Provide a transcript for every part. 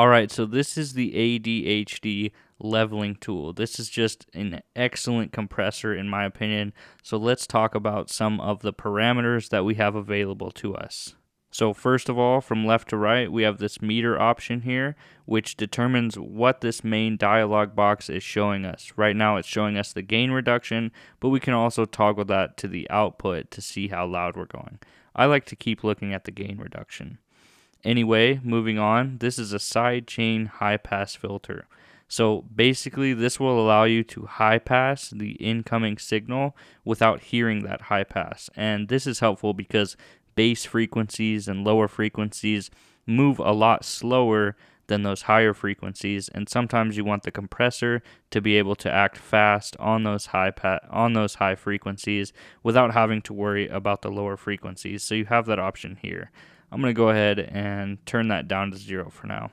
Alright, so this is the ADHD Leveling Tool. This is just an excellent compressor in my opinion. So let's talk about some of the parameters that we have available to us. So first of all, from left to right, we have this meter option here, which determines what this main dialog box is showing us. Right now it's showing us the gain reduction, but we can also toggle that to the output to see how loud we're going. I like to keep looking at the gain reduction. Anyway, moving on, this is a Sidechain High-Pass Filter. So basically this will allow you to high pass the incoming signal without hearing that high pass. And this is helpful because bass frequencies and lower frequencies move a lot slower than those higher frequencies, and sometimes you want the compressor to be able to act fast on those high frequencies without having to worry about the lower frequencies. So you have that option here. I'm going to go ahead and turn that down to 0 for now.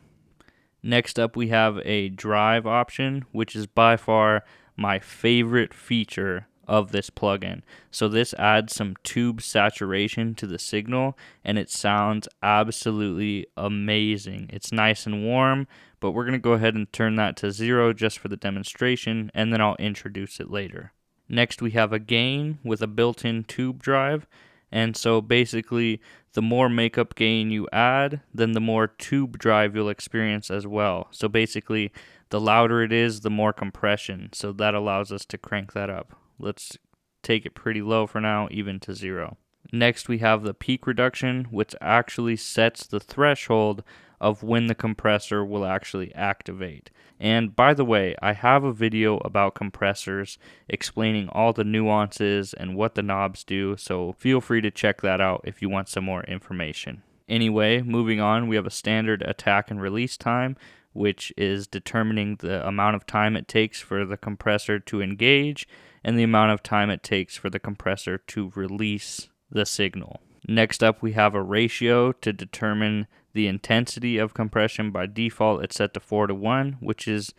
Next up, we have a drive option, which is by far my favorite feature of this plugin. So this adds some tube saturation to the signal, and it sounds absolutely amazing. It's nice and warm, but we're going to go ahead and turn that to 0 just for the demonstration, and then I'll introduce it later. Next, we have a gain with a built-in tube drive. And so basically, the more makeup gain you add, then the more tube drive you'll experience as well. So basically, the louder it is, the more compression. So that allows us to crank that up. Let's take it pretty low for now, even to 0. Next, we have the peak reduction, which actually sets the threshold of when the compressor will actually activate. And by the way, I have a video about compressors explaining all the nuances and what the knobs do, so feel free to check that out if you want some more information. Anyway, moving on, we have a standard attack and release time, which is determining the amount of time it takes for the compressor to engage and the amount of time it takes for the compressor to release the signal. Next up, we have a ratio to determine the intensity of compression. By default, it's set to 4:1, which is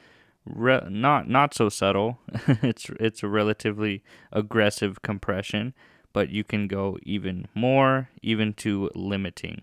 not so subtle. it's a relatively aggressive compression, but you can go even more, even to limiting.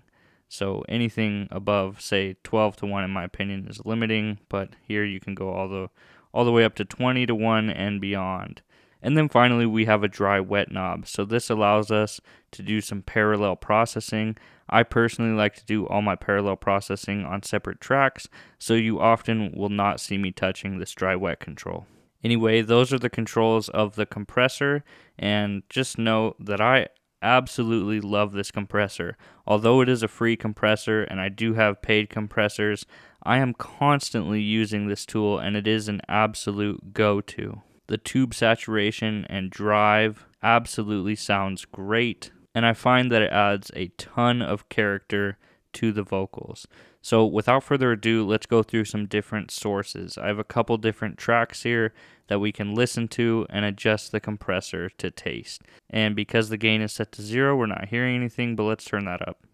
So anything above, say, 12:1, in my opinion, is limiting, but here you can go all the way up to 20:1 and beyond. And then finally, we have a dry-wet knob. So this allows us to do some parallel processing. I personally like to do all my parallel processing on separate tracks, so you often will not see me touching this dry-wet control. Anyway, those are the controls of the compressor, and just note that I absolutely love this compressor. Although it is a free compressor and I do have paid compressors, I am constantly using this tool, and it is an absolute go-to. The tube saturation and drive absolutely sounds great, and I find that it adds a ton of character to the vocals. So without further ado, let's go through some different sources. I have a couple different tracks here that we can listen to and adjust the compressor to taste. And because the gain is set to 0, we're not hearing anything, but let's turn that up.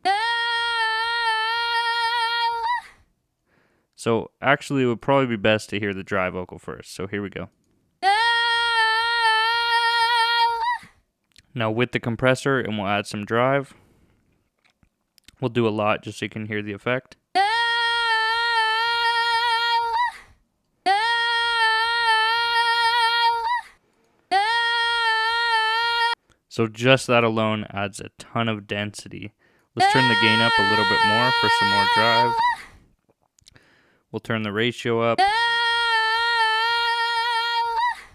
So actually, it would probably be best to hear the dry vocal first. So here we go. Now with the compressor, and we'll add some drive. We'll do a lot just so you can hear the effect. So just that alone adds a ton of density. Let's turn the gain up a little bit more for some more drive. We'll turn the ratio up.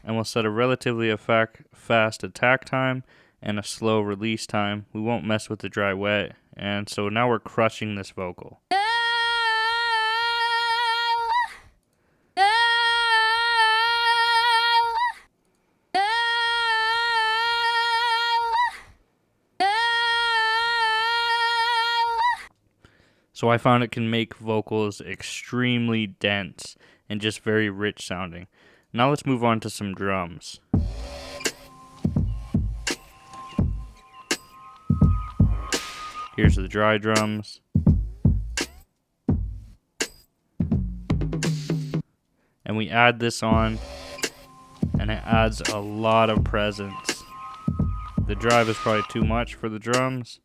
And we'll set a relatively fast attack time and a slow release time. We won't mess with the dry wet, and so now we're crushing this vocal. So I found it can make vocals extremely dense and just very rich sounding. Now let's move on to some drums. Here's the dry drums. And we add this on, and it adds a lot of presence. The drive is probably too much for the drums.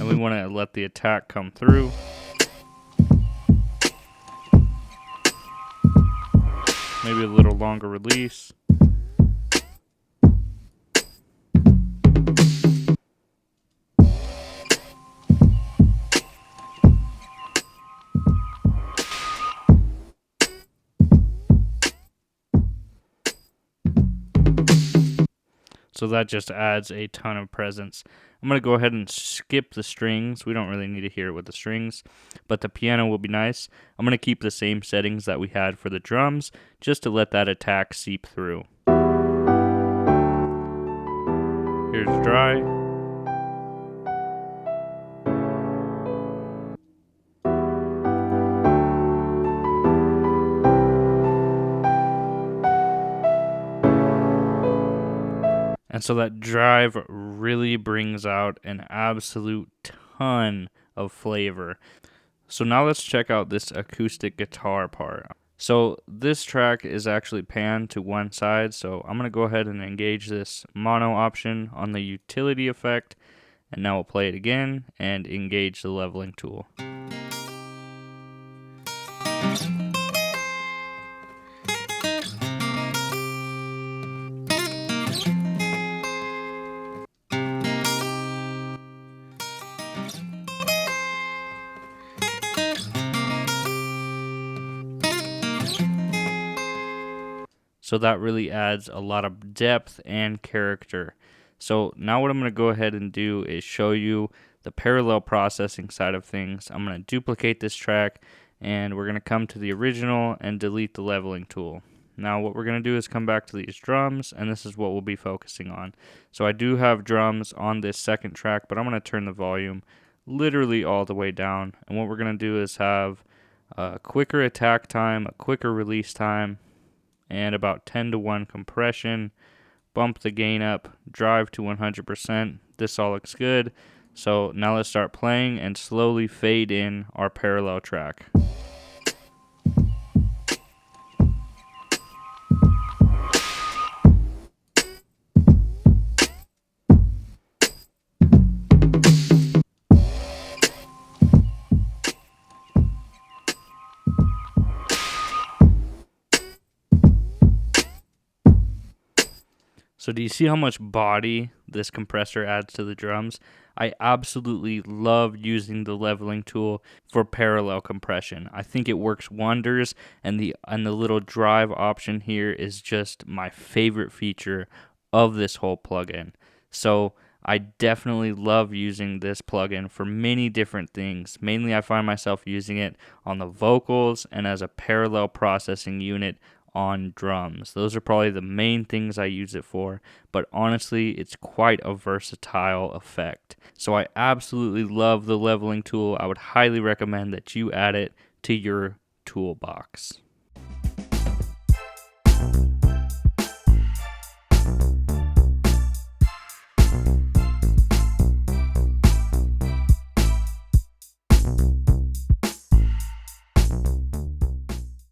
And we we want to let the attack come through. Maybe a little longer release. So that just adds a ton of presence. I'm going to go ahead and skip the strings. We don't really need to hear it with the strings, but the piano will be nice. I'm going to keep the same settings that we had for the drums just to let that attack seep through. Here's dry. And so that drive really brings out an absolute ton of flavor. So now let's check out this acoustic guitar part. So this track is actually panned to one side, so I'm going to go ahead and engage this mono option on the utility effect, and now we'll play it again and engage the leveling tool. So that really adds a lot of depth and character. So now what I'm going to go ahead and do is show you the parallel processing side of things. I'm going to duplicate this track, and we're going to come to the original and delete the leveling tool. Now what we're going to do is come back to these drums, and this is what we'll be focusing on. So I do have drums on this second track, but I'm going to turn the volume literally all the way down. And what we're going to do is have a quicker attack time, a quicker release time, and about 10-to-1 compression. Bump the gain up, drive to 100%. This all looks good. So now let's start playing and slowly fade in our parallel track. So do you see how much body this compressor adds to the drums? I absolutely love using the leveling tool for parallel compression. I think it works wonders, and the little drive option here is just my favorite feature of this whole plugin. So I definitely love using this plugin for many different things. Mainly I find myself using it on the vocals and as a parallel processing unit on drums. Those are probably the main things I use it for, but honestly, it's quite a versatile effect. So I absolutely love the leveling tool. I would highly recommend that you add it to your toolbox.